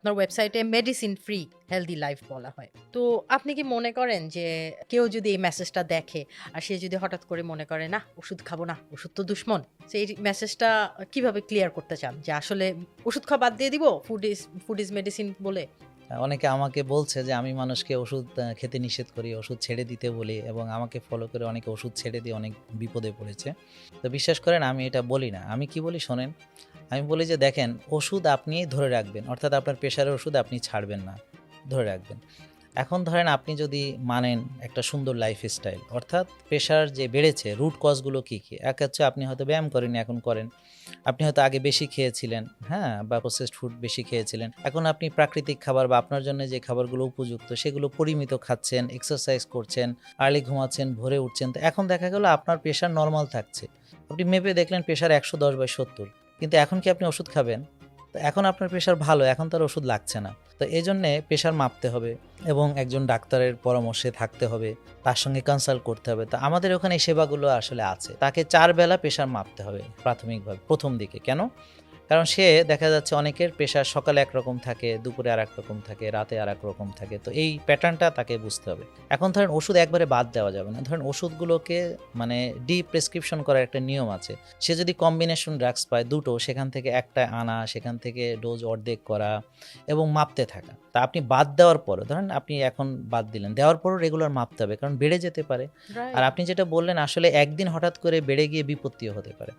আপনার ওয়েবসাইটে medicine free healthy life বলা হয়। তো আপনি কি মনে করেন যে কেউ যদি এই মেসেজটা দেখে আর সে যদি হঠাৎ করে মনে করে না ওষুধ খাবো না, ওষুধ তো দুশ্মন। তো এই মেসেজটা কিভাবে ক্লিয়ার করতে চান? যে আসলে ওষুধ খাওয়া বাদ দিয়ে দিব ফুড ইজ মেডিসিন বলে? অনেকে আমাকে বলছে যে আমি মানুষকে ওষুধ খেতে নিষেধ করি, ওষুধ ছেড়ে দিতে বলি এবং আমাকে ফলো করে অনেকে ওষুধ ছেড়ে দিয়ে অনেক বিপদে পড়েছে। তো বিশ্বাস করেন আমি এটা বলি না। আমি কি বলি শোনেন, আমি বলি যে দেখেন ওষুধ আপনি ধরে রাখবেন। অর্থাৎ আপনার প্রেশারের ওষুধ আপনি ছাড়বেন না, ধরে রাখবেন। এখন ধরেন আপনি যদি মানেন একটা সুন্দর লাইফস্টাইল, অর্থাৎ প্রেশার যে বেড়েছে রুট কজগুলো কী, কী? এক হচ্ছে আপনি হয়তো ব্যায়াম করেননি, এখন করেন। আপনি হয়তো আগে বেশি খেয়েছিলেন, হ্যাঁ? বা প্রসেসড ফুড বেশি খেয়েছিলেন। এখন আপনি প্রাকৃতিক খাবার বা আপনার জন্য যে খাবারগুলো উপযুক্ত সেগুলো পরিমিত খাচ্ছেন, এক্সারসাইজ করছেন, আর্লি ঘুমাচ্ছেন, ভোরে উঠছেন। তো এখন দেখা গেল আপনার প্রেশার নরমাল থাকছে। আপনি মেপে দেখলেন প্রেশার ১১০/৭০। কিন্তু এখন কি আপনি ওষুধ খাবেন? তো এখন আপনার প্রেশার ভালো, এখন তো আর ওষুধ লাগছে না। তো এজন্যে প্রেশার মাপতে হবে এবং একজন ডাক্তারের পরামর্শে থাকতে হবে, তার সঙ্গে কনসাল্ট করতে হবে। তো আমাদের ওখানে এই সেবাগুলো আসলে আছে। তাকে ৪ বেলা প্রেশার মাপতে হবে প্রাথমিকভাবে ১ম দিকে। কেন? কারণ সে দেখা যাচ্ছে অনেকের প্রেশার সকালে একরকম থাকে, দুপুরে আরেক রকম থাকে, রাতে আরেক রকম থাকে। তো এই প্যাটার্নটা তাকে বুঝতে হবে। এখন ধরেন ওষুধ একবারে বাদ দেওয়া যাবে না। ধরেন ওষুধগুলোকে মানে প্রেসক্রিপশন করার একটা নিয়ম আছে। সে যদি কম্বিনেশন ড্রাগস পায় ২ টো, সেখান থেকে একটা আনা, সেখান থেকে ডোজ অর্ধেক করা এবং মাপতে থাকা। তা আপনি বাদ দেওয়ার পরও ধরেন আপনি এখন বাদ দিলেন। দেওয়ার পরও রেগুলার মাপতে হবে। কারণ বেড়ে যেতে পারে। আর রাইট। আপনি যেটা বললেন আসলে একদিন হঠাৎ করে বেড়ে গিয়ে বিপত্তিও হতে পারে।